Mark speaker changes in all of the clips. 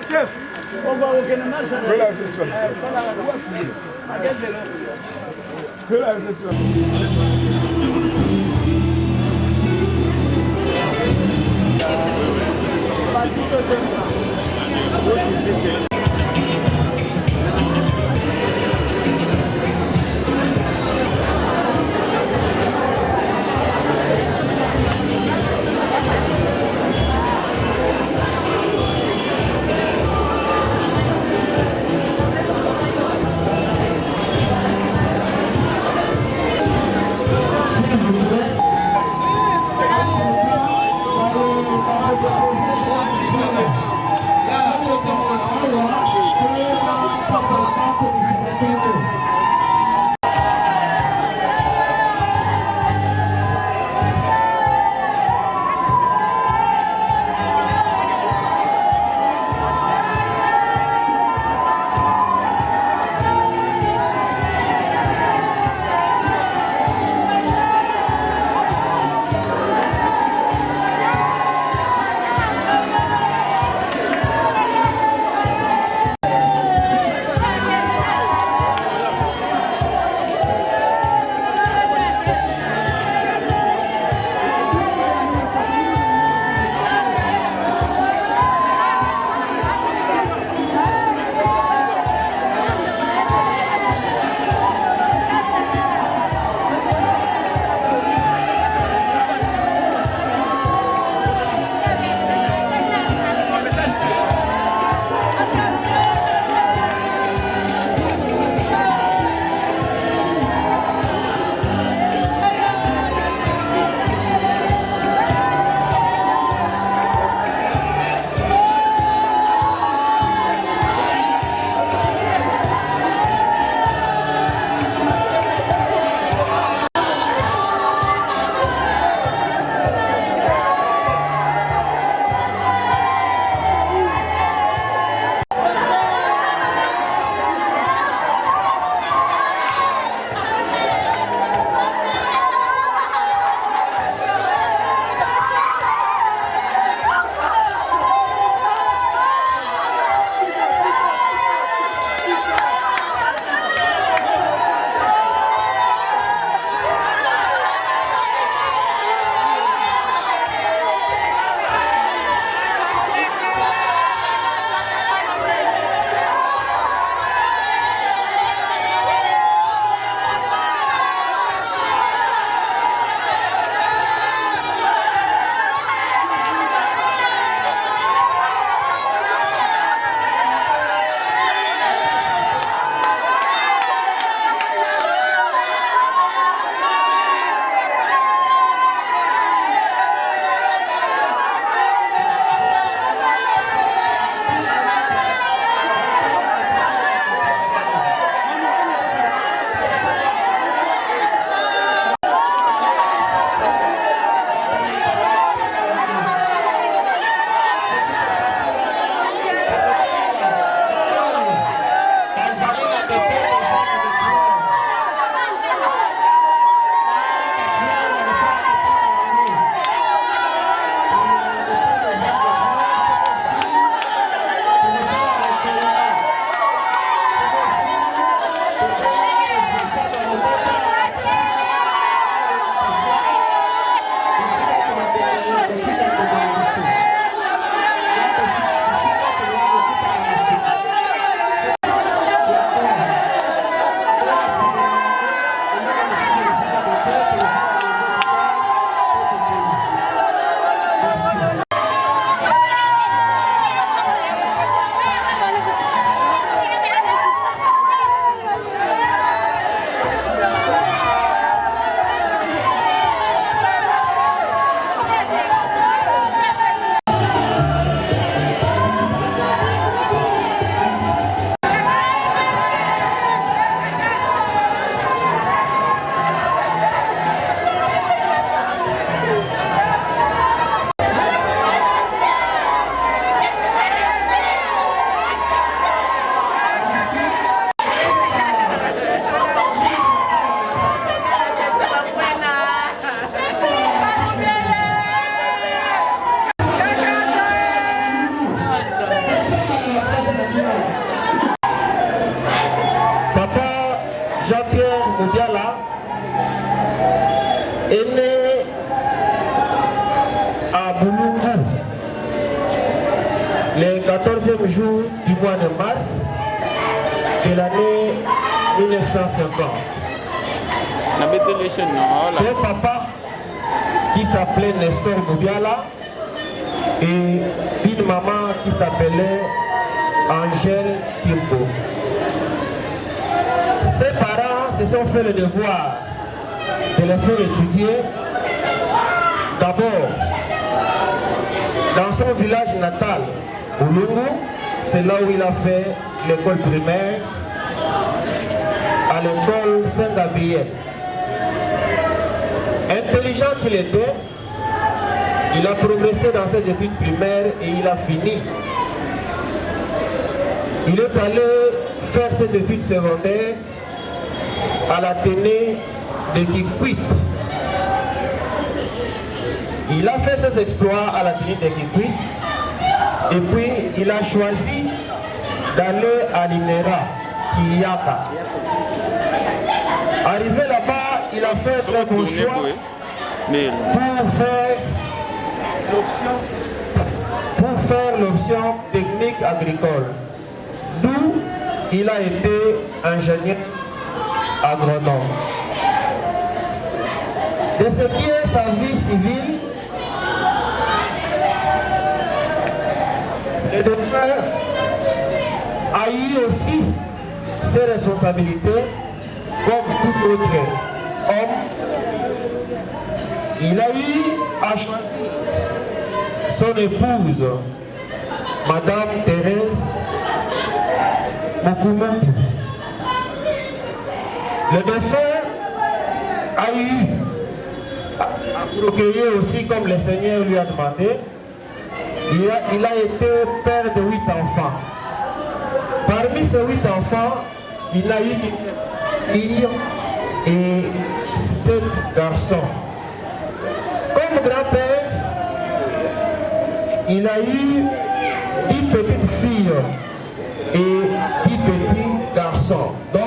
Speaker 1: Chef, on va au Canada.
Speaker 2: Haya, Papa Jean-Pierre Moubiala est né à Boulungu le 14e jour du mois de mars de l'année 1950. Un papa qui s'appelait Nestor Moubiala et une maman qui s'appelait Angèle Kimbo. Ses parents se sont fait le devoir de les faire étudier d'abord dans son village natal, Boulungu. C'est là où il a fait l'école primaire, à l'école Saint-Gabriel. Intelligent qu'il était, il a progressé dans ses études primaires et il a fini. Il est allé faire ses études secondaires à l'Athénée de Kikwit. Il a fait ses exploits à l'Athénée de Kikwit et puis il a choisi d'aller à l'INERA, Kiyaka. Arrivé là-bas, il a fait un très bon choix pour faire l'option technique agricole. D'où il a été ingénieur agronome. De ce qui est sa vie civile, le défunt a eu aussi ses responsabilités comme tout autre homme. Il a eu à choisir son épouse, Madame Thérèse Mokoumou. Le défunt a eu à procréer aussi comme le Seigneur lui a demandé. Il a été père de 8 enfants. Parmi ces 8 enfants, il a eu une fille et 7 garçons. Comme grand-père, il a eu 10 petites filles et 10 petits garçons. Donc,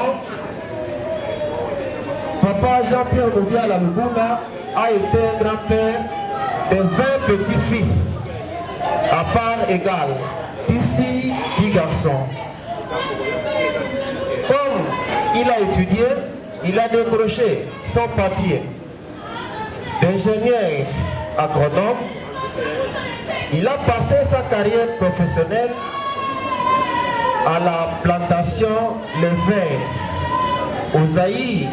Speaker 2: Papa Jean-Pierre Moubiala Lubuna a été un grand-père de 20 petits-fils, à part égale, 10 filles, 10 garçons. Comme il a étudié, il a décroché son papier d'ingénieur agronome. Il a passé sa carrière professionnelle à la plantation Le Vert, aux Aïe,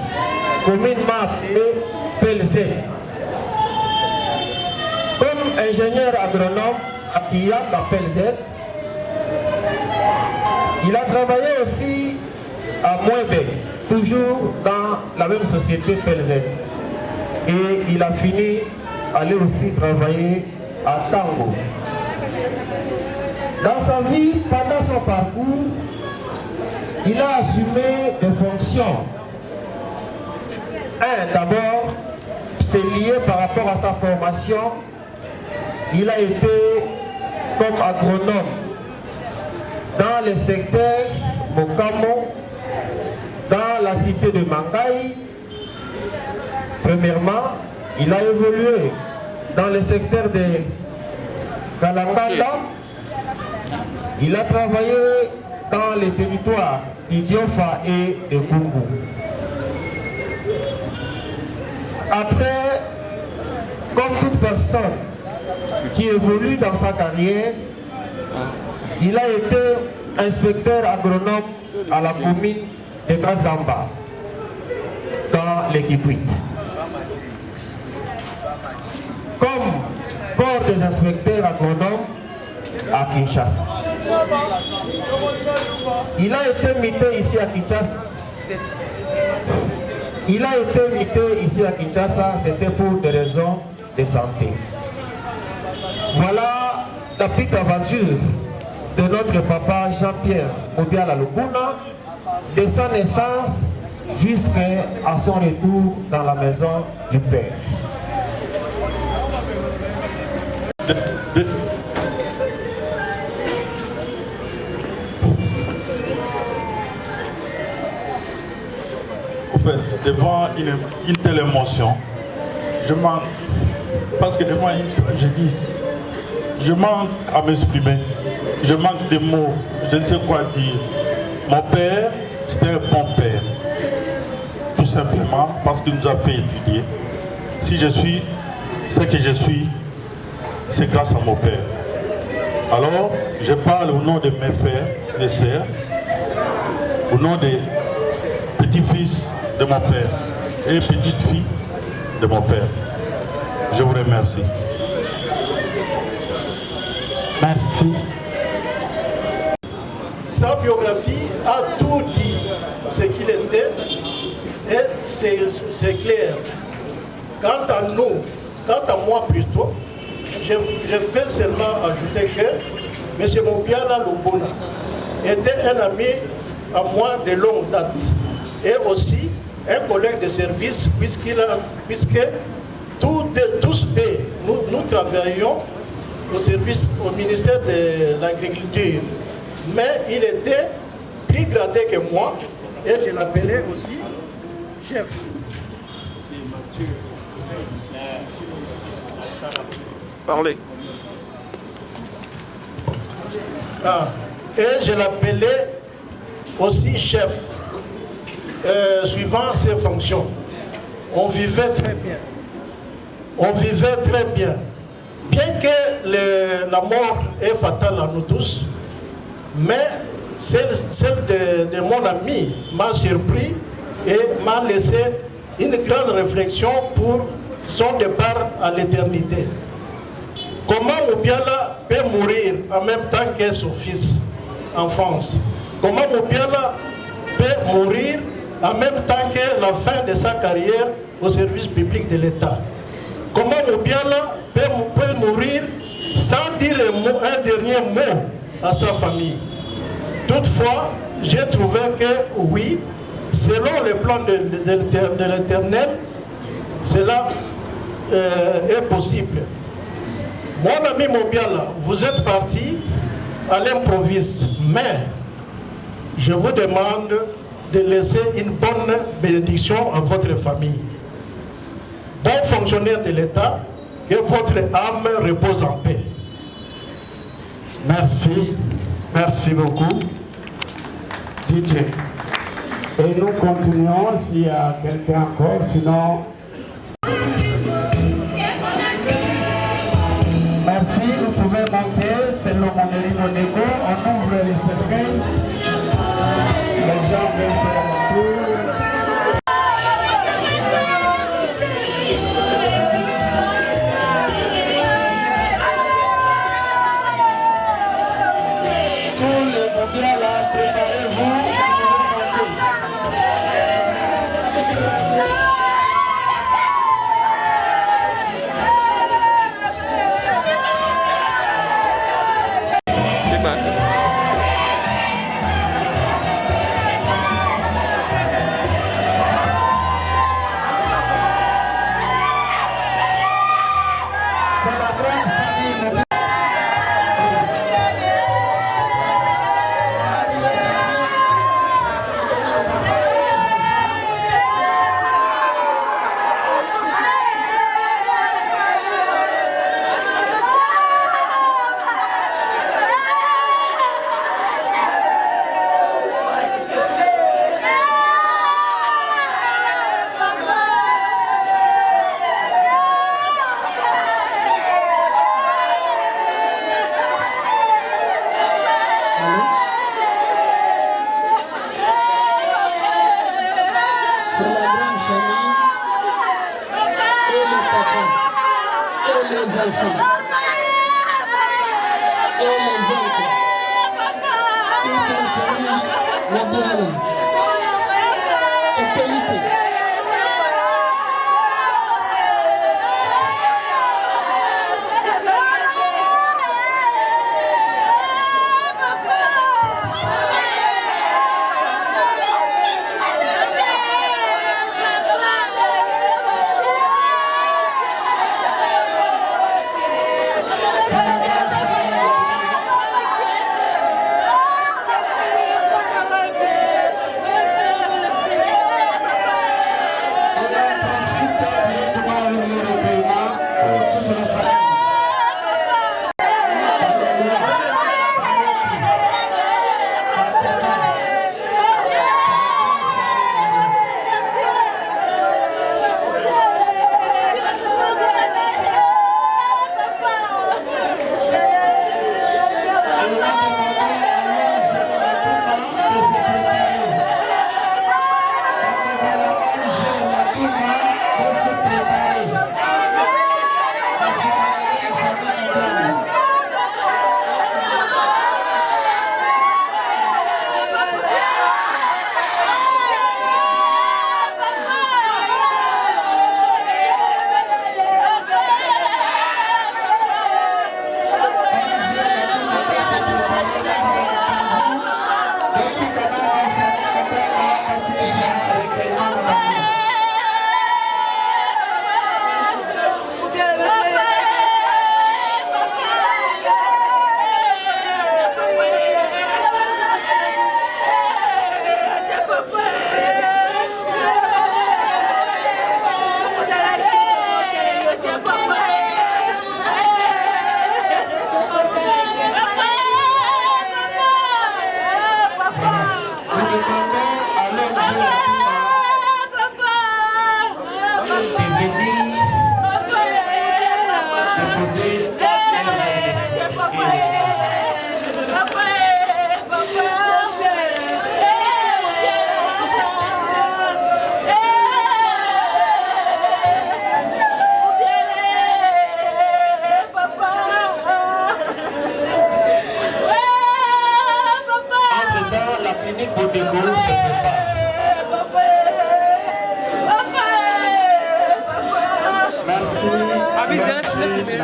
Speaker 2: communément appelée Pelzet. Comme ingénieur agronome à Kiyak, à Pelzet, il a travaillé aussi à Mouébé, toujours dans la même société Pelzet. Et il a fini aller aussi travailler à Tango. Dans sa vie, pendant son parcours, il a assumé des fonctions. D'abord, c'est lié par rapport à sa formation. Il a été comme agronome dans le secteur Mokamo, dans la cité de Mangaï. Premièrement, il a évolué dans le secteur de Kalanganda. Il a travaillé dans les territoires d'Idiofa et de Gungu. Après, comme toute personne qui évolue dans sa carrière, il a été inspecteur agronome à la commune de Kazamba, dans les Kikwit. Comme corps des inspecteurs agronomes à Kinshasa. Il a été muté ici à Kinshasa. Il a été muté ici à Kinshasa, c'était pour des raisons de santé. Voilà la petite aventure de notre papa Jean-Pierre Moubiala Lubuna, de sa naissance jusqu'à son retour dans la maison du Père.
Speaker 3: En fait, devant une telle émotion, je manque, parce que devant une tragédie, je manque à m'exprimer, je manque de mots, je ne sais quoi dire. Mon père, c'était un bon père, tout simplement parce qu'il nous a fait étudier. Si je suis ce que je suis, c'est grâce à mon père. Alors, je parle au nom de mes frères, des sœurs, au nom des petits-fils de mon père et petites-filles de mon père. Je vous remercie.
Speaker 4: Merci.
Speaker 5: Sa biographie a tout dit ce qu'il était et c'est clair. Quant à nous, quant à moi plutôt, je vais seulement ajouter que M. Mobiala Lobona était un ami à moi de longue date et aussi un collègue de service puisque nous travaillions au service au ministère de l'Agriculture. Mais il était plus gradé que moi et je l'appelais aussi chef.
Speaker 6: Parlez.
Speaker 5: Et je l'appelais aussi chef, suivant ses fonctions. On vivait très bien. On vivait très bien. Bien que la mort est fatale à nous tous, mais celle de mon ami m'a surpris et m'a laissé une grande réflexion pour son départ à l'éternité. Comment Mobiala peut mourir en même temps que son fils en France? Comment Mobiala peut mourir en même temps que la fin de sa carrière au service public de l'État? Comment Mobiala peut mourir sans dire un dernier mot à sa famille? Toutefois, j'ai trouvé que oui, selon le plan de l'Éternel, cela est possible. Mon ami Mobiala, vous êtes parti à l'improviste, mais je vous demande de laisser une bonne bénédiction à votre famille. Bon fonctionnaire de l'État, que votre âme repose en paix.
Speaker 4: Merci. Merci beaucoup. DJ. Et nous continuons s'il y a quelqu'un encore, sinon... Merci, vous pouvez monter, c'est le Monderie Monego, on ouvre les cercueils. Les gens viennent faire un tour.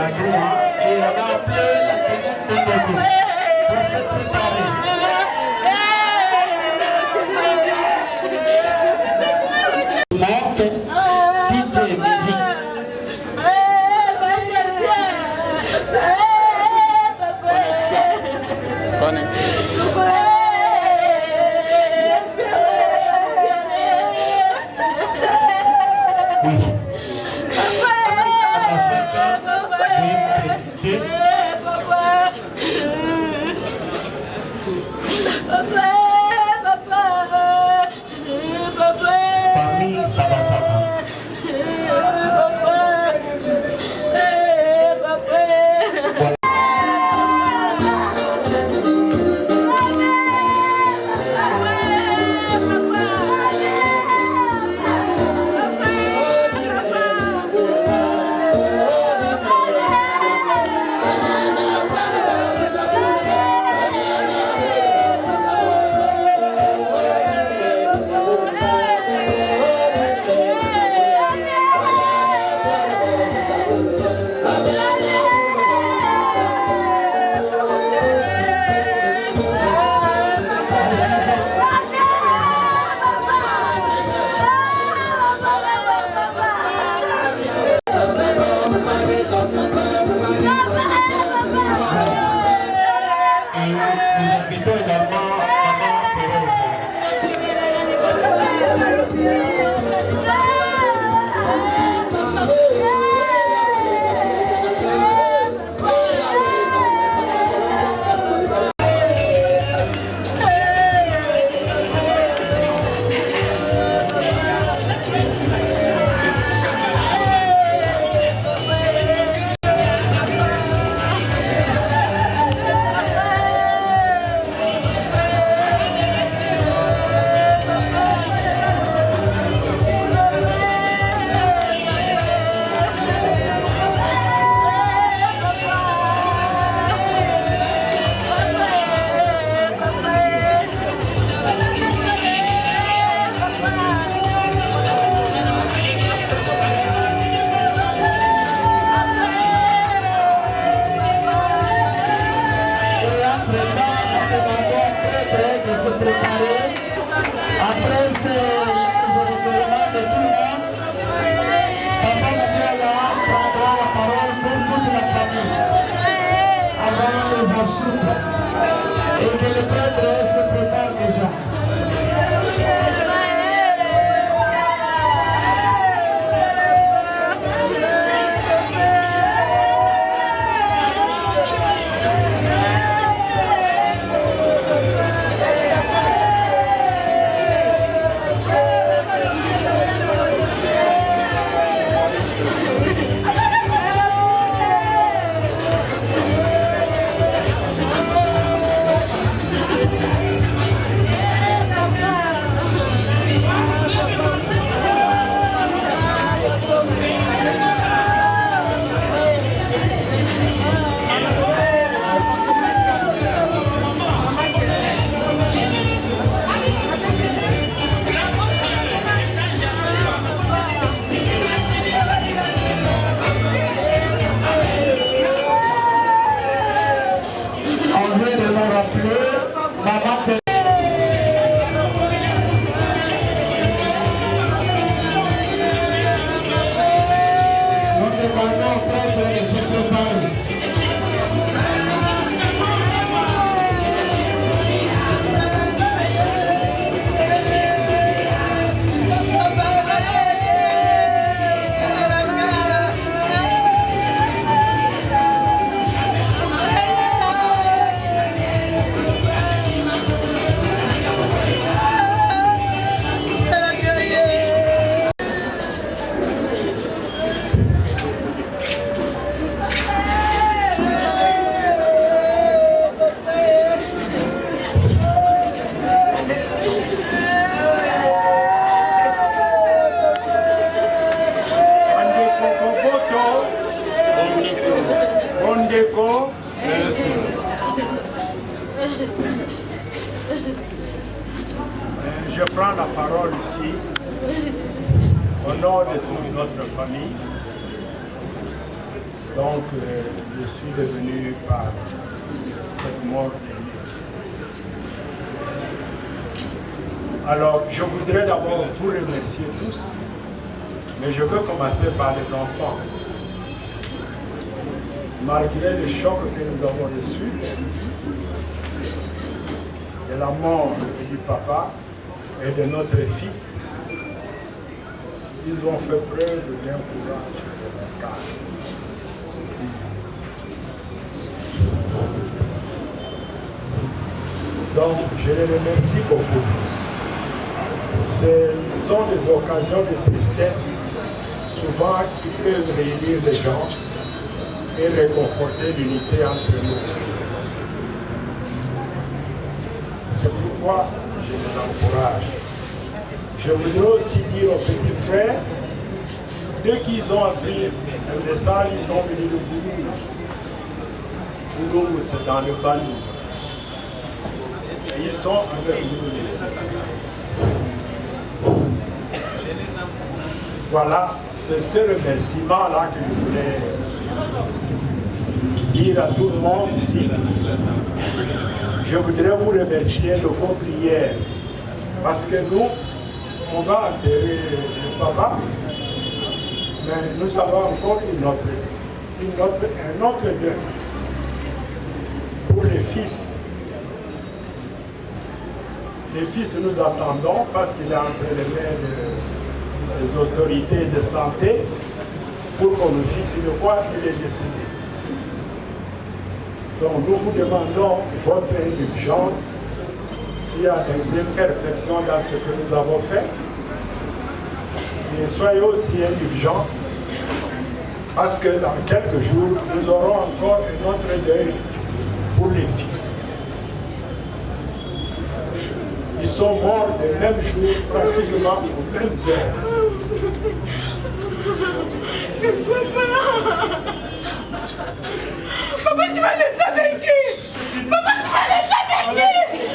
Speaker 4: la droite et on a appelé la tenue de Ndeko pour se préparer. Monte, DJ musique. Famille Sabasaba. Après ce recueillement de tout le monde, Papa Moudiala prendra la parole pour toute la famille avant les absoutes et que le prêtre se prépare déjà.
Speaker 1: Je prends la parole ici au nom de toute notre famille Donc, je suis devenu par cette mort aînée. Alors, je voudrais d'abord vous remercier tous, mais je veux commencer par les enfants. Malgré le choc que nous avons reçu, de la mort du papa et de notre fils, ils ont fait preuve d'un courage et d'un calme. Donc, je les remercie beaucoup. Ce sont des occasions de tristesse, souvent qui peuvent réunir les gens et réconforter l'unité entre nous. C'est pourquoi je les encourage. Je voudrais aussi dire aux petits frères, dès qu'ils ont appris le message, ils sont venus de Bouloum. Bouloum, c'est dans le Bandou. Et ils sont avec nous ici. Voilà, c'est ce remerciement-là que je voulais dire à tout le monde ici. Je voudrais vous remercier de vos prières, parce que nous, on va enterrer le papa, mais nous avons encore un autre deuil pour les fils. Les fils, nous attendons parce qu'il est entre les mains des autorités de santé pour qu'on nous fixe de quoi il est décédé. Donc nous vous demandons votre indulgence s'il y a des imperfections dans ce que nous avons fait. Et soyez aussi indulgents parce que dans quelques jours, nous aurons encore un autre deuil pour les fils. Ils sont morts le même jour, pratiquement aux mêmes heures.
Speaker 7: Papa, tu vas les avec qui? Papa, tu vas les avec qui?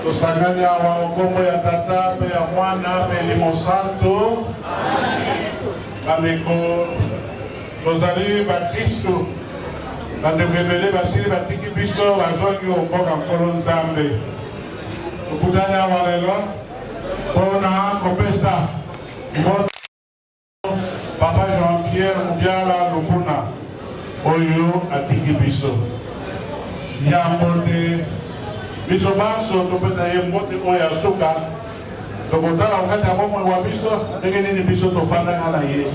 Speaker 8: Tusangani awa okombo ya tata pe ya mwana pe limo santo. Bameko tozali bakristo bandeko ebele basili batiki biso bazwaki omboka nkolo nzambe. Tokutani awa lelo mpona kopesa mbote papa Jean-Pierre Mubiala Lukuna oyo atiki biso. Yambo te biso banso topesa ye mbote oyo asuka tokotala wakati ya bomoi wa biso ndenge nini biso tofandaka na ye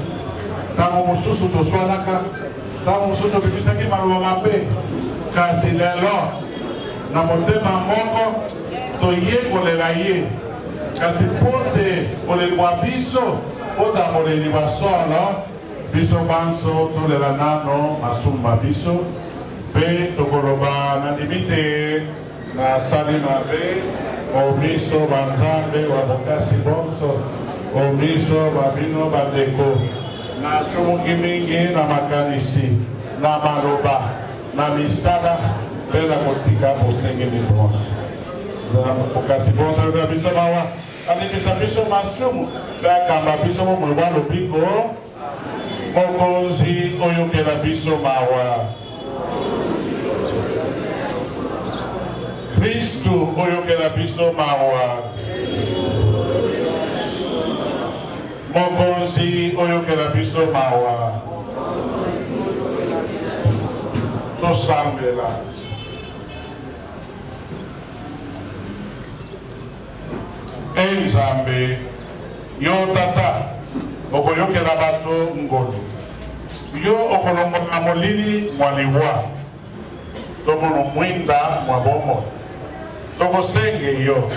Speaker 8: ntango mosusu toswanaka ntango mosusu tobebisaki maloba mabe kasi lelo na motema moko toyekolela ye kasi mpo te boleli bwa biso ozala boleli bwa solo biso banso tolela nano masumu ma biso mpe tokoloba nandimi te nasali mabe omiso banzambe wa bokasi bonso omiso babino bandeko nasumuki mingi na makanisi na maloba na misala mpe na kotika bosengeli bonso bokasi bonso na biso mawa alimisa biso masumu mpe akamba biso bomoi bwa lobiko mokonzi oyokela biso mawa Kristu oyokela biso mawa mokonzi oyokela biso mawa tosambela Nzambe yo tata okoyokela bato ngolu yo okolongola molili mwa liwa tomono mwinda mwa bomoi tokosenge yo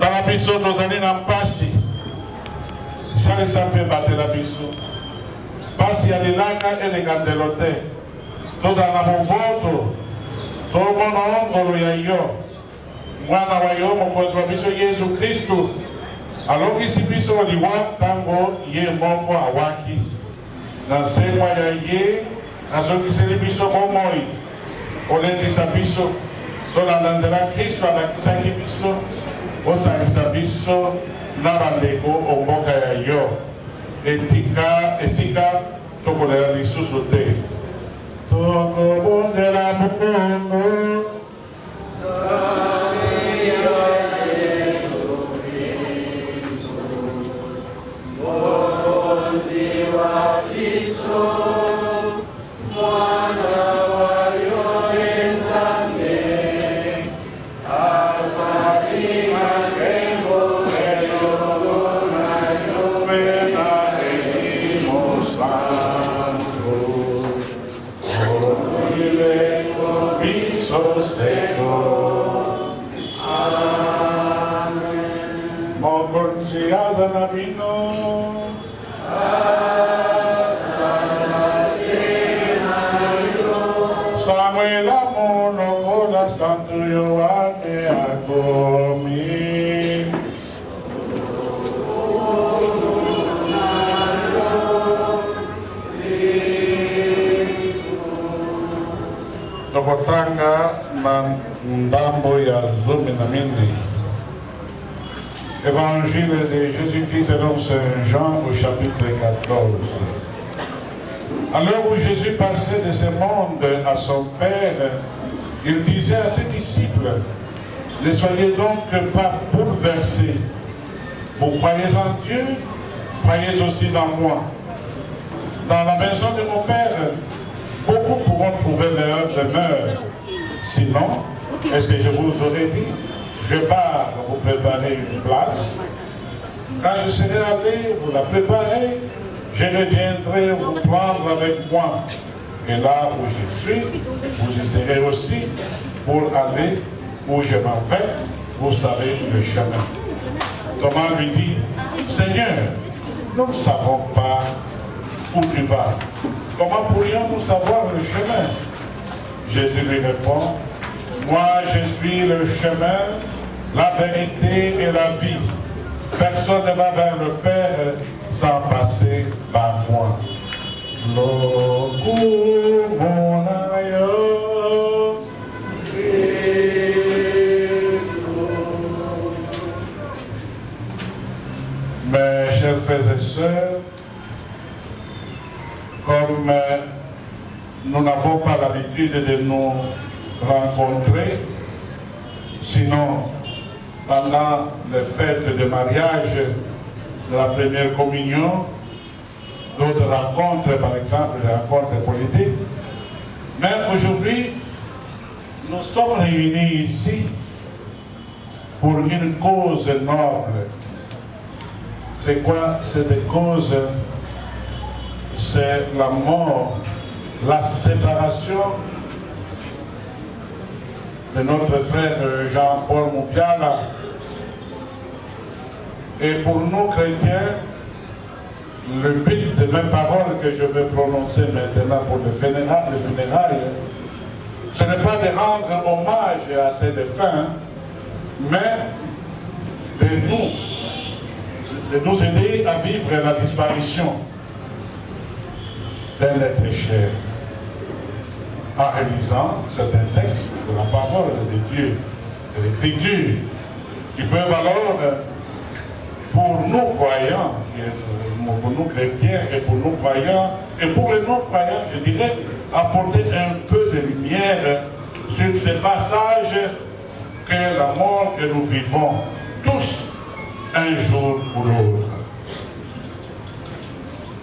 Speaker 8: tala biso tozali na mpasi salisa mpe batela biso mpasi ya lilaka elenga ndelo te tozala na boboto tomona ongolo ya yo mwana wa yo mokonzi wa biso yesu kristu alongisi biso liwa ntango ye moko awaki na nsemwa ya ye azongiseli biso bomoi kolendisa biso tolanda nzela kristu alakisaki biso osangisa biso na bandeko omboka ya yo esika tokolela lisusu te tokobondela mokongo Samuel amono santo Yohane akomi tokotanga na ndambo ya zomi na mine. Évangile de Jésus-Christ selon Saint Jean au chapitre 14. Alors où Jésus passait de ce monde à son Père, il disait à ses disciples, ne soyez donc pas bouleversés. Vous croyez en Dieu, croyez aussi en moi. Dans la maison de mon Père, beaucoup pourront trouver leur demeure. Sinon, est-ce que je vous aurais dit, je pars vous préparer une place. Quand je serai allé vous la préparer, je reviendrai vous prendre avec moi. Et là où je suis, vous y serez aussi pour aller où je m'en vais. Vous savez le chemin. Thomas lui dit, Seigneur, nous ne savons pas où tu vas. Comment pourrions-nous savoir le chemin? Jésus lui répond, moi je suis le chemin, la vérité et la vie. Personne ne va vers le Père sans passer par moi. Mes chers frères et sœurs, comme nous n'avons pas l'habitude de nous rencontrer, sinon pendant les fêtes de mariage, de la première communion, d'autres rencontres, par exemple les rencontres politiques. Mais aujourd'hui, nous sommes réunis ici pour une cause noble. C'est quoi cette cause? C'est la mort, la séparation de notre frère Jean-Paul Moupiala. Et pour nous chrétiens, le but de mes paroles que je vais prononcer maintenant pour le funérailles, ce n'est pas de rendre hommage à ces défunts, mais de nous aider à vivre la disparition d'un être cher, en réalisant certains textes de la parole de Dieu, de l'Écriture, qui peuvent alors, pour nous croyants, pour nous chrétiens et pour nous croyants, et pour les non-croyants, je dirais, apporter un peu de lumière sur ces passages que la mort que nous vivons tous un jour ou l'autre.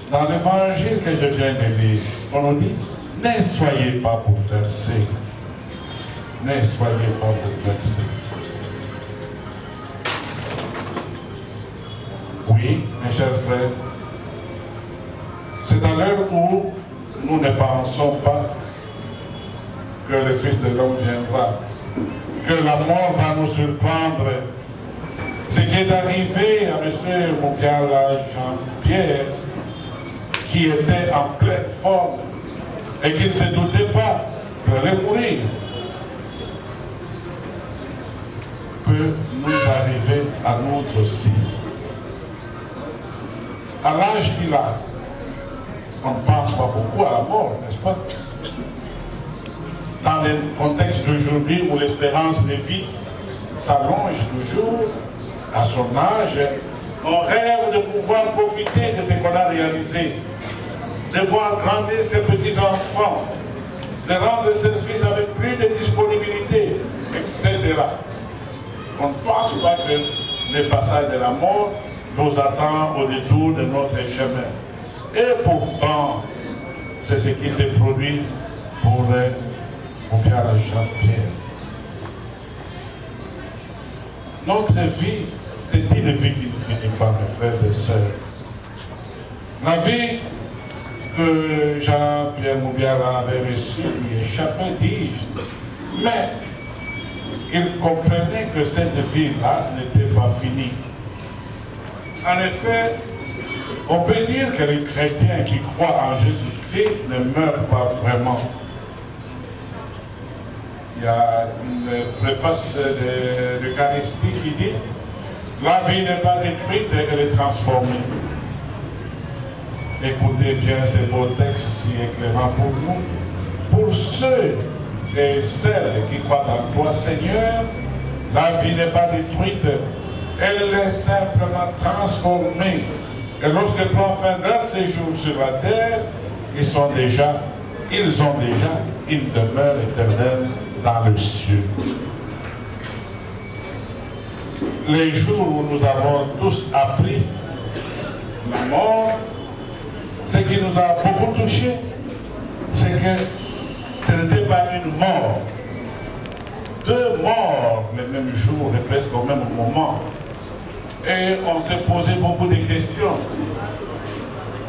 Speaker 8: Dans l'évangile que je viens de lire, on nous dit, ne soyez pas bouleversés. Ne soyez pas bouleversés. Oui, mes chers frères, c'est à l'heure où nous ne pensons pas que le Fils de l'homme viendra, que la mort va nous surprendre. Ce qui est arrivé à M. Moupiala Jean-Pierre, qui était en pleine forme et qui ne se doutait pas de mourir, peut nous arriver à nous aussi. À l'âge qu'il a, on ne pense pas beaucoup à la mort, n'est-ce pas? Dans le contexte d'aujourd'hui où l'espérance de vie s'allonge toujours, à son âge, on rêve de pouvoir profiter de ce qu'on a réalisé, de voir grandir ses petits-enfants, de rendre service avec plus de disponibilité, etc. On ne pense pas que le passage de la mort nous attend au détour de notre chemin. Et pourtant, c'est ce qui s'est produit pour Moupiala Jean-Pierre. Notre vie, c'est une vie qui ne finit pas, mes frères et sœurs. La vie que Jean-Pierre Moupiala avait reçue lui échappait, dis-je. Mais il comprenait que cette vie-là n'était pas finie. En effet, on peut dire que les chrétiens qui croient en Jésus-Christ ne meurent pas vraiment. Il y a une préface de l'Eucharistie qui dit « La vie n'est pas détruite, elle est transformée ». Écoutez bien ces beaux textes si éclairants pour nous. Pour ceux et celles qui croient en toi, Seigneur, la vie n'est pas détruite, elle est simplement transformée. Et lorsque prend fin leur séjour sur la terre, ils ont déjà une demeure éternelle dans le ciel. Les jours où nous avons tous appris la mort, ce qui nous a beaucoup touché, c'est que ce n'était pas une mort. Deux morts le même jour et presque au même moment. Et on s'est posé beaucoup de questions.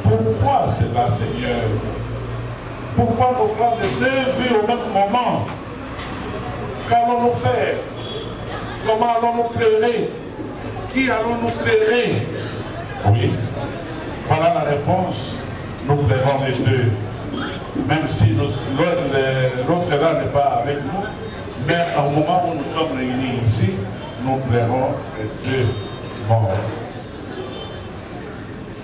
Speaker 8: Pourquoi cela, Seigneur? Pourquoi nous prendre deux vies au même moment? Qu'allons-nous faire? Comment allons-nous pleurer? Qui allons-nous pleurer? Oui, voilà la réponse. Nous pleurons les deux. Même si l'autre là n'est pas avec nous, mais au moment où nous sommes réunis ici, nous pleurons les deux morts.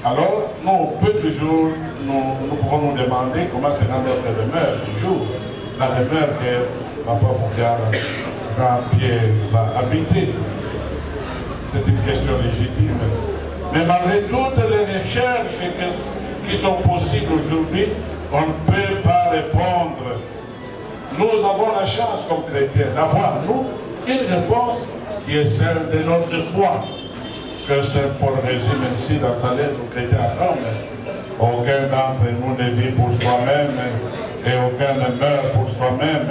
Speaker 8: Alors, nous, peu de jours, nous pouvons nous demander comment sera notre demeure du jour, la demeure que Papa Moupiala Jean-Pierre va habiter. C'est une question légitime. Mais malgré toutes les recherches qui sont possibles aujourd'hui, on ne peut pas répondre. Nous avons la chance comme chrétiens d'avoir, nous, une réponse qui est celle de notre foi. Que Saint Paul résume ainsi dans sa lettre aux chrétiens à Rome. Aucun d'entre nous ne vit pour soi-même et aucun ne meurt pour soi-même.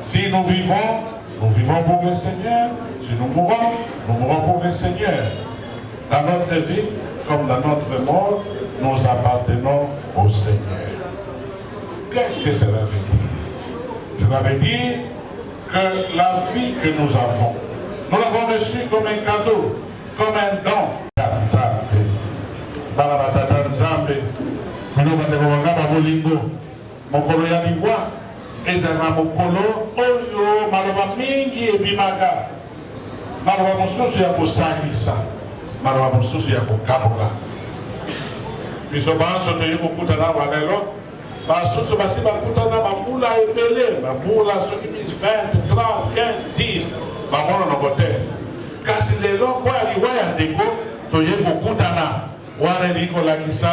Speaker 8: Si nous vivons, Nous vivons pour le Seigneur. Si nous mourons pour le Seigneur. Dans notre vie, comme dans notre mort, nous appartenons au Seigneur. Qu'est-ce que cela veut dire? Cela veut dire que la vie que nous avons, nous l'avons reçue comme un cadeau, comme un don. Mokolo ya liwa ezala mokolo oyo maloba mingi ebimaka, maloba mosusu ya kosangisa, maloba mosusu ya kokabola. Biso banso toye kokutana awa lelo, basusu basi bakutana bambula ebele, bambula soki 20, 30, 15, 10 bamona noko te. Kasi lelo kwa liwa ya ndeko toye kokutana wana likolakisa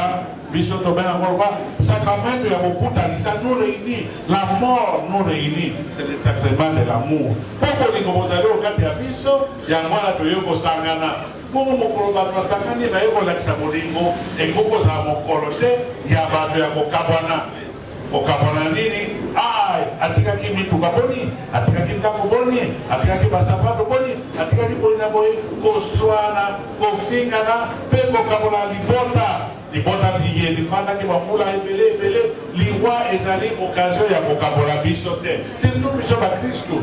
Speaker 8: biso tobenga ngolwa sacrament ya kokutanisa nous réunit, la mort nous réunit, c'est le sacrement de l'amour. Poko lingo bozali okati ya biso ya mwana toye kosangana bongo mokolo bato basangani baye kolakisa bolingo ekokozala mokolo te ya bato ya kokabwana. Kokabwana nini? Ai, atikaki mituka boni, atikaki ndako boni, atikaki basapato boni, atikaki boni na boye koswana, kofingana, pe kokabona libota. Libota liye lifandaki bambula ebele liwa ezali occasion ya kokabola biso te. Surtout biso ba Kristo.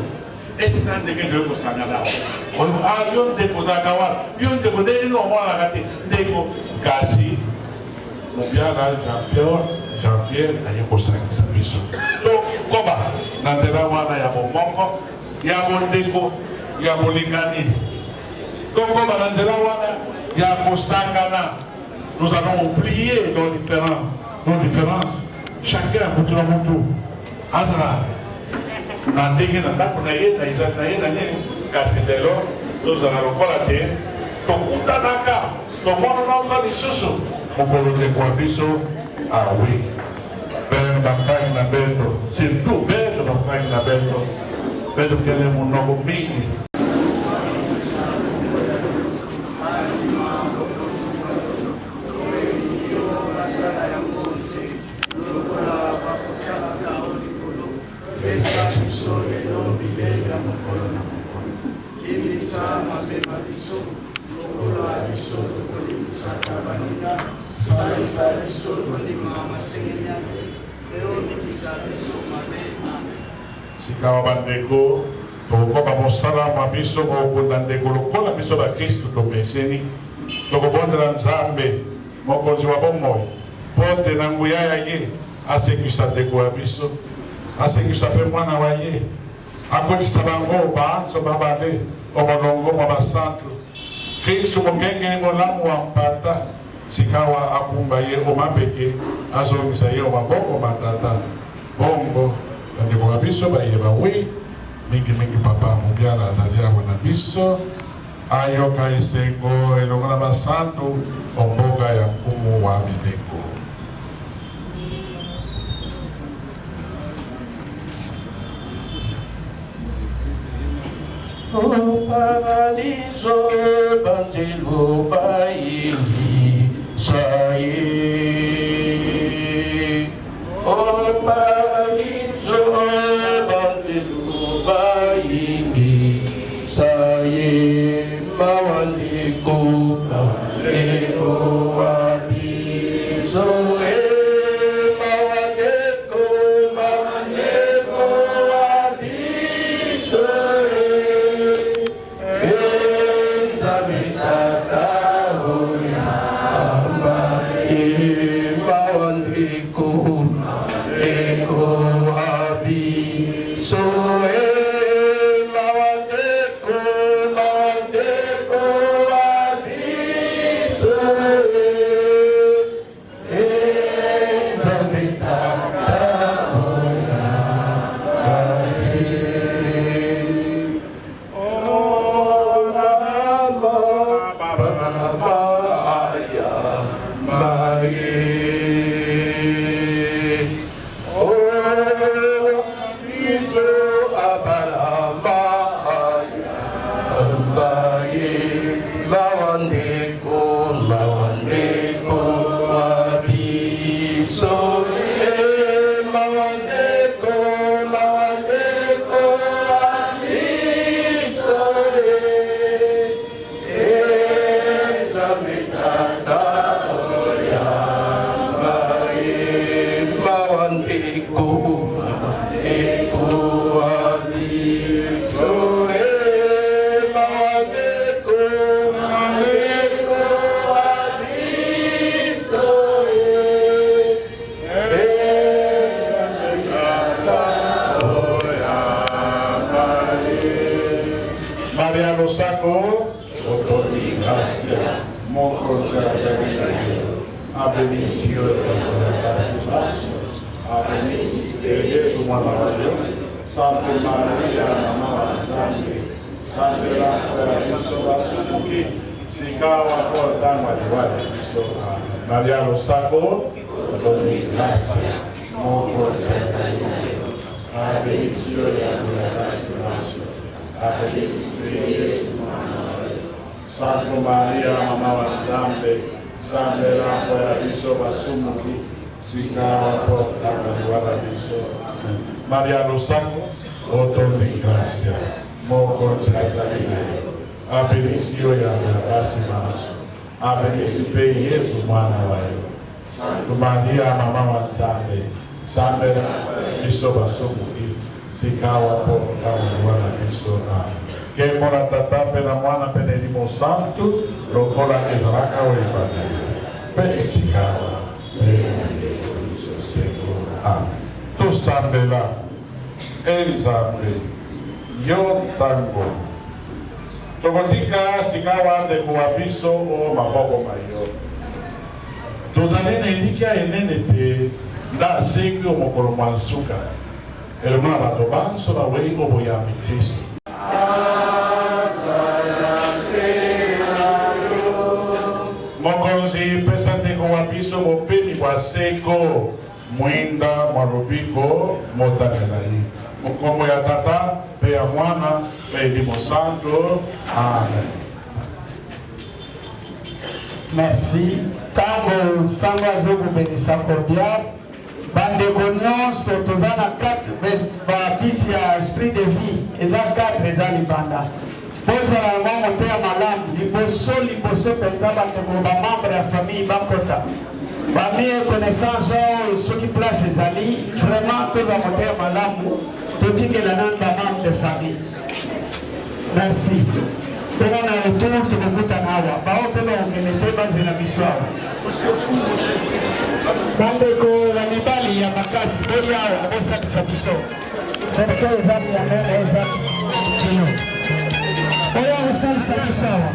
Speaker 8: Esika ndenge ndoyo kosangana. Oyo ayo ndeko zaka wa, yo ndeko ndenge no mwana kati ndeko kasi. Mobiara Jean-Pierre aye kosangisa biso. Donc koba na nzela wana ya momoko, ya bondeko, ya bolingani. Koba na nzela wana ya kosangana. Nous allons oublier nos différences. Chacun pour tout le monde. Azra. Nandenge na ndako na ye na izali na ye na ye kasi lelo tozala lokola te tokutanaka tomonana oka lisusu mokolo ndeko ya biso awi bene bakangi na beto surtout beto bakangi na beto kele monoko mingi. Sikawa bandeko tokokoba mosala mwa biso mokunda ndeko lokola biso ba Kristo tomeseni tokobondela Nzambe mokonzi wa bomoi mpo te na nguya ya ye asekisa ndeko ya biso, asekisa mpe mwana wa ye, akwetisa bango baanso babale omolongo mwa basantu Kristo mokengeli molamu wa mpata sikawa akumba ye omapeke azongisa ye omaboko matata bongo bandeko na biso bayeba wi mingi papa mobiala azali awa na biso ayoka esengo elongo na basantu omboka ya nkumu wa mileko.
Speaker 5: O paradiso bandelo baingi saye. O paradiso bandelo baingi saye. Mawaliko abiso
Speaker 8: Sacco, Otoni Gracia, Moncosa Zaninayo, Abenisio de Basilas, Abenisio de Manayo, Santa Maria, Mama Zambi, Sandra, Pisola Suzuki, Sikawa, Portama, Pisola, Maria Lo Sacco, Otoni Gracia, Moncosa Zaninayo, Abenisio de Basilas, Santa Maria, Mama Zambe, Sandra, Piso Basumuki, Sikawa, Portama, Piso, Maria Lo Sacco, Otto de Gracia, Moko Zainayo, Abenicio ya Basimas, Abenicipe Yesu Mwana Wayo, Santa Maria, Mama Zambe, Sandra, Piso Basumuki, Sikawa, Portama, Piso, que mora tata pela mwana penelimo santo, lokola ezraka oibane. Pesikawa, penelimo seko. Amen. Tu sambela, Elizambe, yo tango. Tokotika sikawa de kuabiso o maboko mayo. Tozalene ilikia enene te, na seki o mokolo mansuka. Elmona batobanso na wei o boyami Kristo. Mokonzi pesante kwa wapiso mopeni kwa seko mwinda marubiko motanelai. Mokomo ya tata pe ya mwana pe limo santo. Amen.
Speaker 4: Merci. Tango sangwa zogu benisa cordial. Bandeko nyonso tozana 4 bapisi ya esprit de vie. Eza 4 eza libanda. Bozala na moteya malamu liboso penza bandeko bamembre ya famille bakota bamie connaissance oyo soki place ezali vraiment toza moteya malamu totikela nani bamembre de famille. Merci. Mpena na retour tokokutana awa bao mpe baongele te bazela biso awa bandeko ya mibali ya makasi boli awa bosalisa biso serke eza miamene eza kilo oyo akosalisa biso awa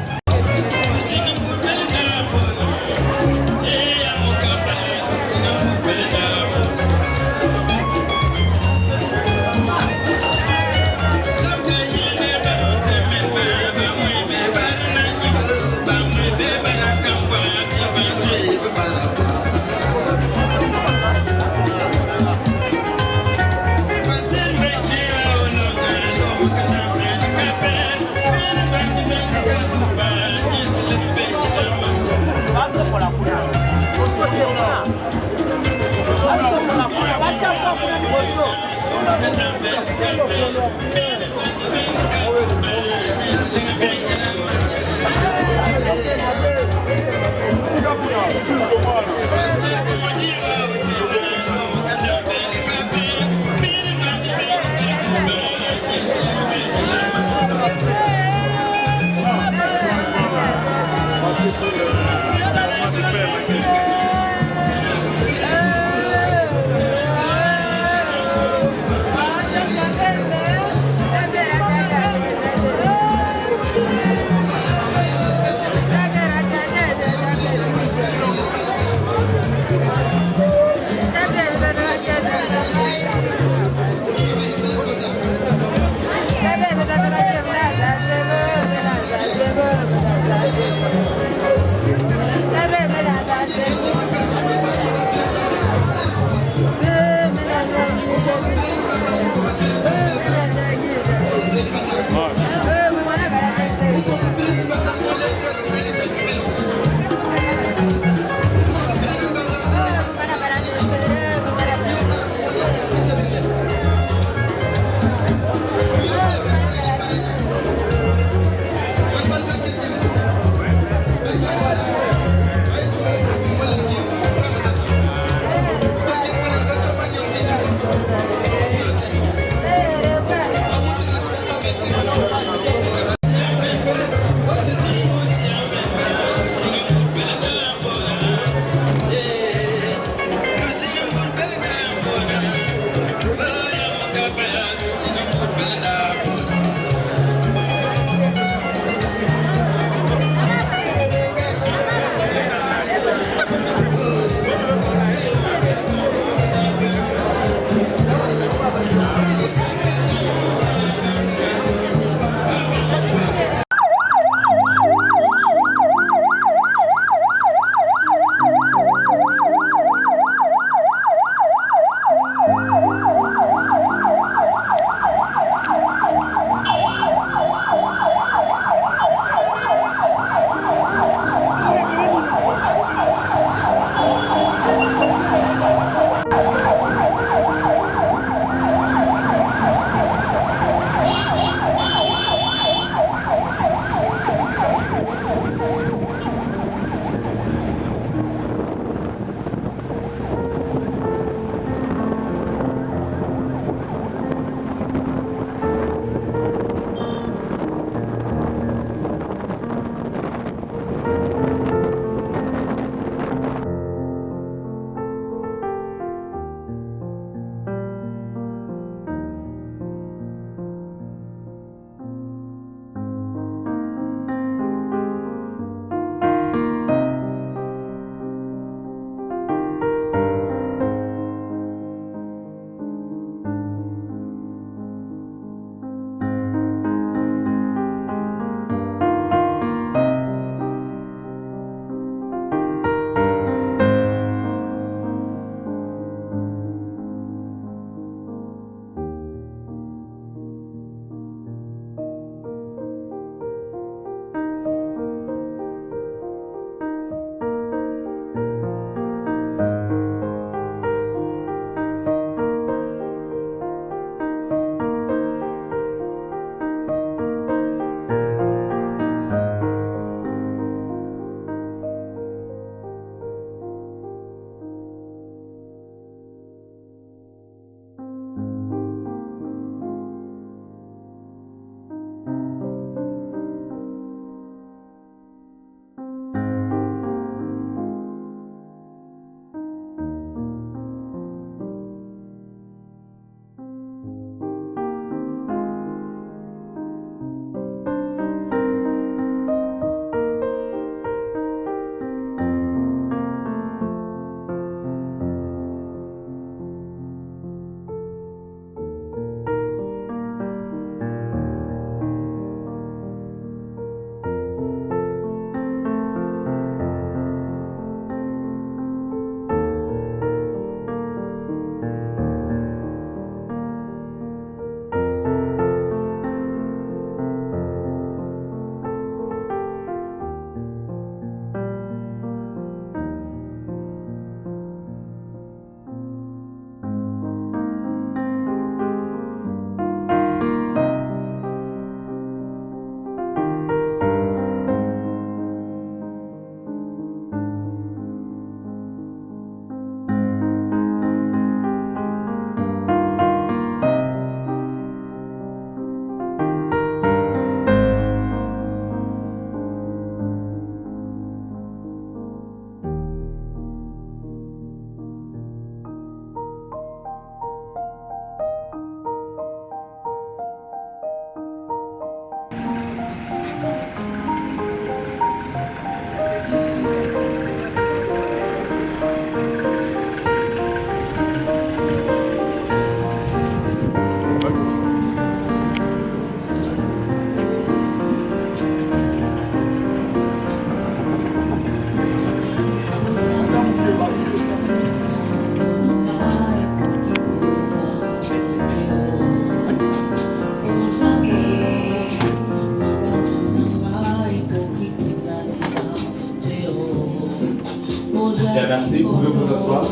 Speaker 9: Bien, merci. Vous pouvez vous asseoir.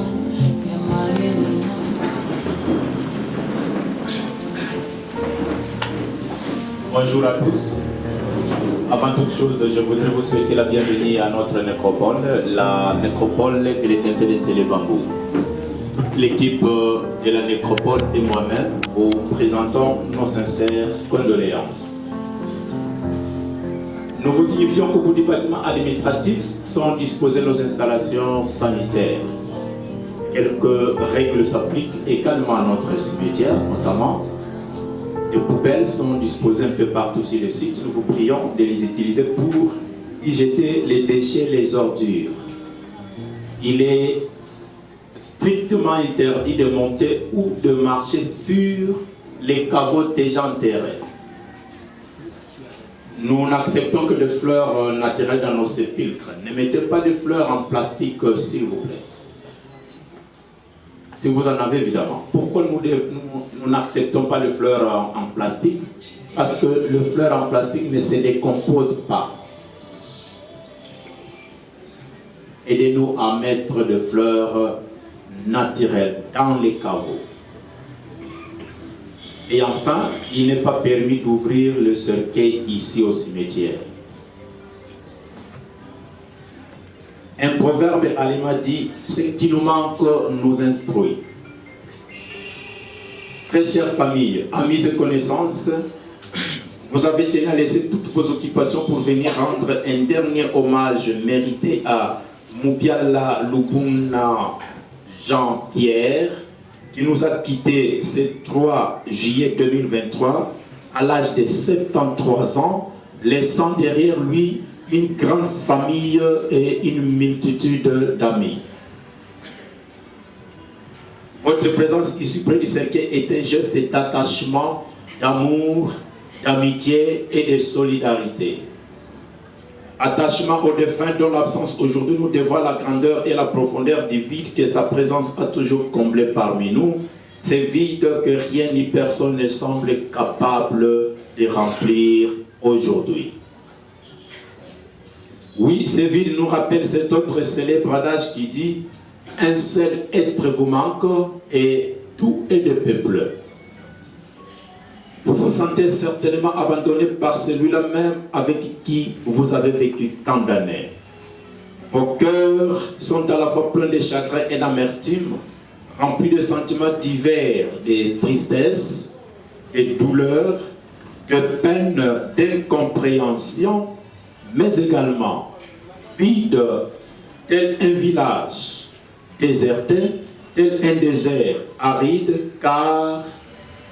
Speaker 9: Bonjour à tous. Avant toute chose, je voudrais vous souhaiter la bienvenue à notre nécropole, la nécropole de l'éternité de Télébambou. Toute l'équipe de la nécropole et moi-même vous présentons nos sincères condoléances. Nous vous signifions qu'au bout du bâtiment administratif sont disposées nos installations sanitaires. Quelques règles s'appliquent également à notre cimetière, notamment. Les poubelles sont disposées un peu partout sur le site. Nous vous prions de les utiliser pour y jeter les déchets, les ordures. Il est strictement interdit de monter ou de marcher sur les caveaux déjà enterrés. Nous n'acceptons que des fleurs naturelles dans nos sépulcres. Ne mettez pas de fleurs en plastique, s'il vous plaît. Si vous en avez, évidemment. Pourquoi nous n'acceptons pas les fleurs en plastique? Parce que les fleurs en plastique ne se décomposent pas. Aidez-nous à mettre des fleurs naturelles dans les caveaux. Et enfin, il n'est pas permis d'ouvrir le cercueil ici au cimetière. Un proverbe allemand dit « Ce qui nous manque nous instruit ». Très chère famille, amis et connaissances, vous avez tenu à laisser toutes vos occupations pour venir rendre un dernier hommage mérité à Moubiala Lubuna Jean-Pierre, qui nous a quittés ce 3 juillet 2023 à l'âge de 73 ans, laissant derrière lui une grande famille et une multitude d'amis. Votre présence ici près du cercueil est un geste d'attachement, d'amour, d'amitié et de solidarité. Attachement au défunt dont l'absence aujourd'hui nous dévoile la grandeur et la profondeur du vide que sa présence a toujours comblé parmi nous. C'est vide que rien ni personne ne semble capable de remplir aujourd'hui. Oui, ce vide nous rappelle cet autre célèbre adage qui dit « Un seul être vous manque et tout est de peuple ». Vous vous sentez certainement abandonné par celui-là même avec qui vous avez vécu tant d'années. Vos cœurs sont à la fois pleins de chagrin et d'amertume, remplis de sentiments divers, de tristesse, de douleur, de peine, d'incompréhension, mais également vide, tel un village déserté, tel un désert aride, car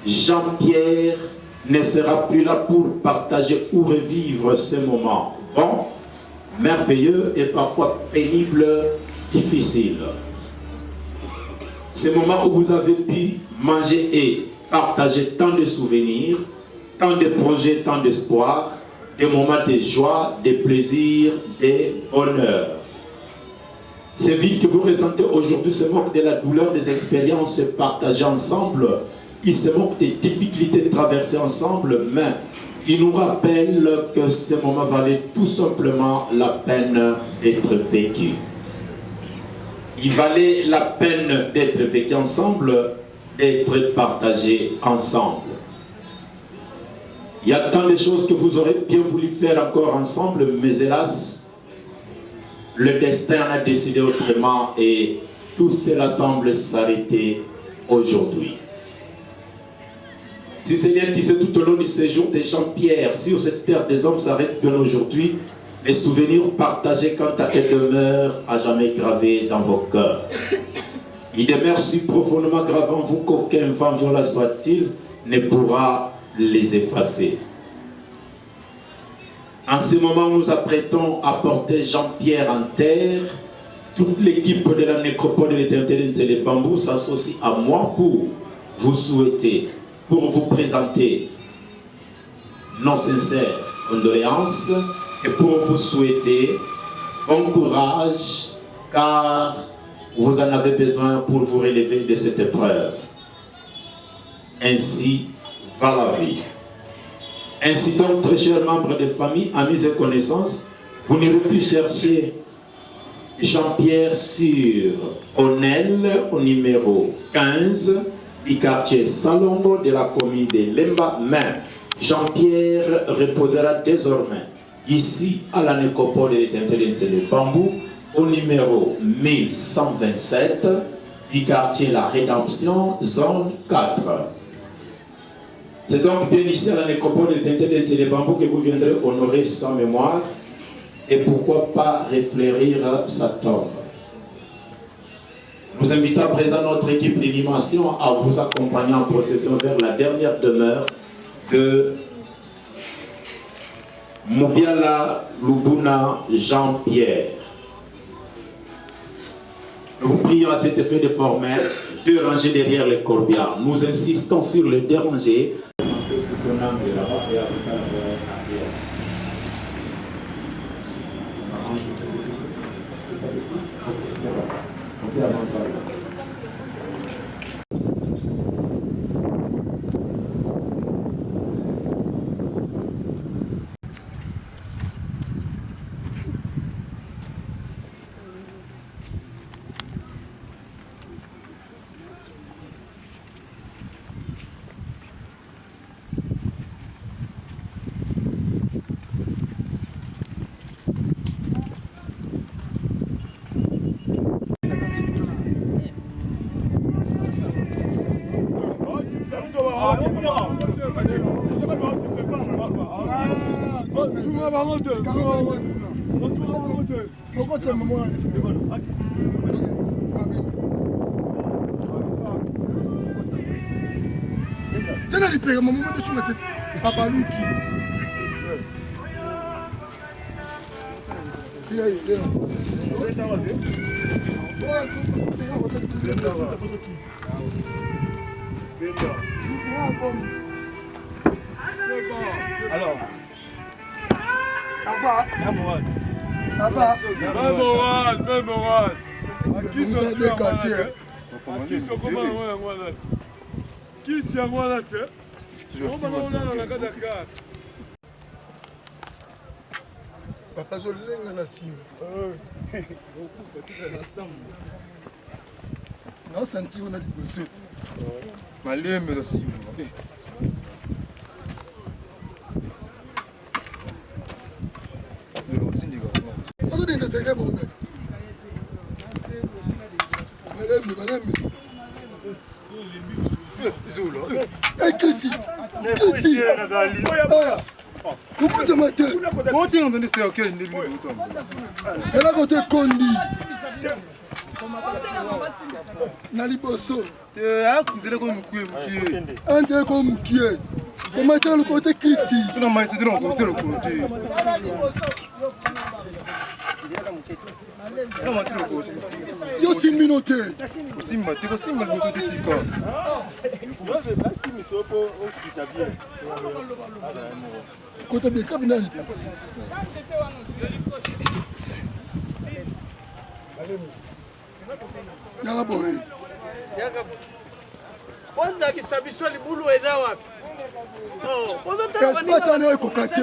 Speaker 9: Jean-Pierre ne sera plus là pour partager ou revivre ces moments bons, merveilleux et parfois pénibles, difficiles. Ces moments où vous avez pu manger et partager tant de souvenirs, tant de projets, tant d'espoir, des moments de joie, de plaisir, de bonheur. Ces vides que vous ressentez aujourd'hui se moquent de la douleur des expériences partagées ensemble. Ils se moquent des difficultés traversées ensemble, mais ils nous rappellent que ces moments valaient tout simplement la peine d'être vécus. Il valait la peine d'être vécus ensemble, d'être partagés ensemble. Il y a tant de choses que vous aurez bien voulu faire encore ensemble, mais hélas, le destin a décidé autrement et tout cela semble s'arrêter aujourd'hui. Si c'est bien tissé tout au long du séjour de Jean-Pierre sur cette terre des hommes s'arrête bien aujourd'hui, les souvenirs partagés quant à elles demeurent à jamais gravés dans vos cœurs. Ils demeurent si profondément gravés en vous qu'aucun vent violent soit-il ne pourra les effacer. En ce moment où nous apprêtons à porter Jean-Pierre en terre, toute l'équipe de la nécropole de l'éternité de Télébambou s'associe à moi pour vous souhaiter, pour vous présenter nos sincères condoléances et pour vous souhaiter bon courage car vous en avez besoin pour vous relever de cette épreuve. Ainsi va la vie. Ainsi donc, très chers membres de famille, amis et connaissances, vous n'irez plus chercher Jean-Pierre sur Onel au numéro 15 du quartier Salombo de la commune de Lemba. Mais Jean-Pierre reposera désormais ici à la nécropole de Tintelente Bambou au numéro 1127 du quartier La Rédemption, zone 4. C'est donc bien ici à la nécropole de Tintelente Bambou que vous viendrez honorer sa mémoire et pourquoi pas réfléchir sa tombe. Nous invitons à présent notre équipe d'animation à vous accompagner en procession vers la dernière demeure de Moubiala Lubuna Jean-Pierre. Nous vous prions à cet effet de former de ranger derrière les corbières. Nous insistons sur le déranger.
Speaker 10: Alors, ça va? Ça va? Même moral. Qui sont les casiers? Qui sont comment on qui c'est moi là? Papa, je l'ai na sim. Non, senti on a du suite. Malem na sim. Oto de sese bon. Malem. Izola. Eh, Kisi. Pourquoi je m'attends? C'est là côté Kondi. Naliboso. Entre comme Mukie. Comment tu as le côté Kisi? Tu n'as pas été dans le côté. Yo sin minote. Simba, tu vas simba le bosso de Tika. Moi je pas si mais so pour au bien. Côté bien ça bien. Yanga boy. Pose na kisabisho libulu eza wapi? Oh, pose tena
Speaker 1: Qu'est-ce que ça n'est pas cocaté?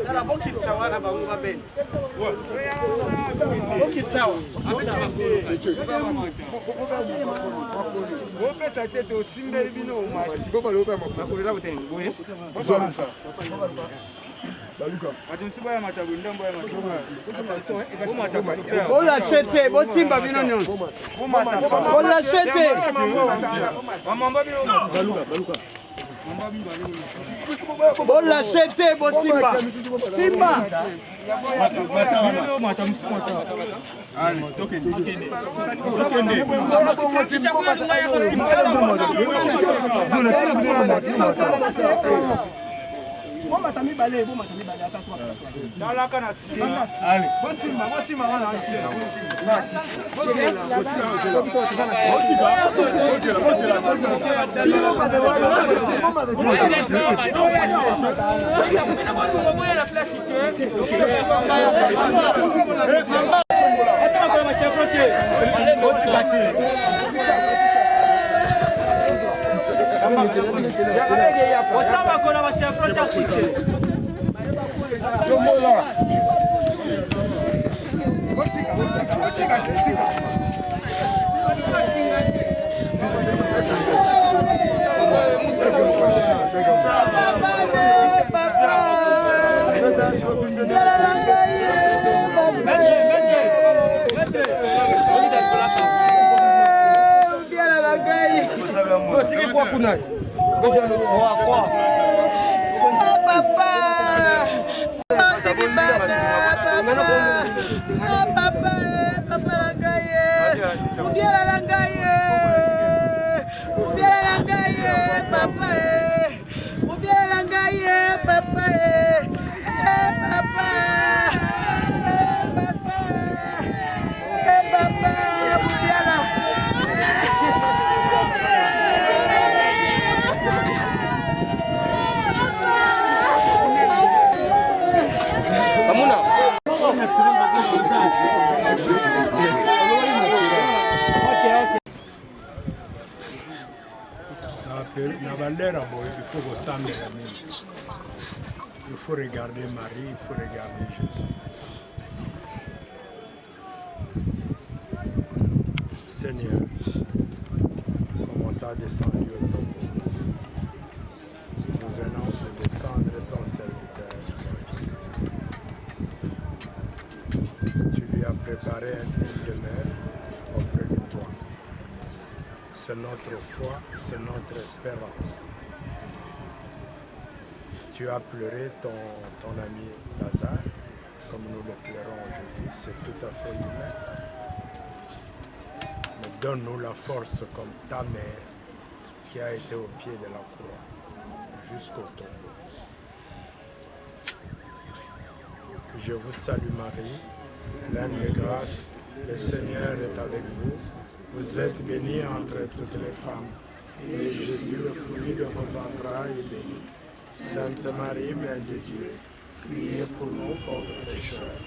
Speaker 10: Dara bokit sawa na bangu babeni. Bokit sawa. Wope sa tete osimbe bino mati. Boko lopa makolela boteni. Boye. Baluka. Atunsiba ya matabu ndambo ya mashoka. Bo lachete, bo simba bino nyonso. Bo lachete. Mamamba bino. Baluka. Bo lachete, bo simba. Simba. Bon matami balé, attends toi. Dans la canne allez. Bosimba wana
Speaker 1: Il faut regarder Marie, il faut regarder Jésus. Seigneur, comme on t'a descendu au tombeau, nous venons de descendre ton serviteur. Tu lui as préparé une demeure auprès de toi. C'est notre foi, c'est notre espérance. Tu as pleuré ton ami Lazare, comme nous le pleurons aujourd'hui, c'est tout à fait humain. Mais donne-nous la force comme ta mère qui a été au pied de la croix, jusqu'au tombeau. Je vous salue Marie, pleine de grâce, le Seigneur est avec vous. Vous êtes bénie entre toutes les femmes, et Jésus, le fruit de vos entrailles, est béni. Sainte Marie, Mère de Dieu, priez pour nous pauvres pécheurs,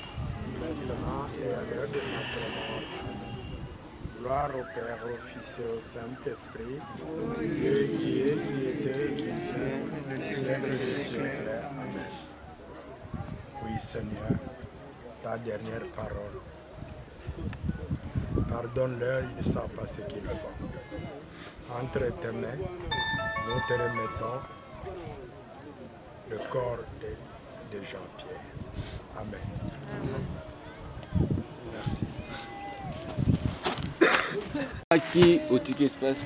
Speaker 1: maintenant et à l'heure de notre mort. Amen. Gloire au Père, au Fils et au Saint-Esprit, Dieu qui est, qui était, qui vient, les siècles des siècles. Amen. Oui, Seigneur, ta dernière parole. Pardonne-leur, ils ne savent pas ce qu'ils font. Entre tes mains, nous te remettons le corps de Jean-Pierre. Amen. Merci.
Speaker 11: Aqui o ticket espace.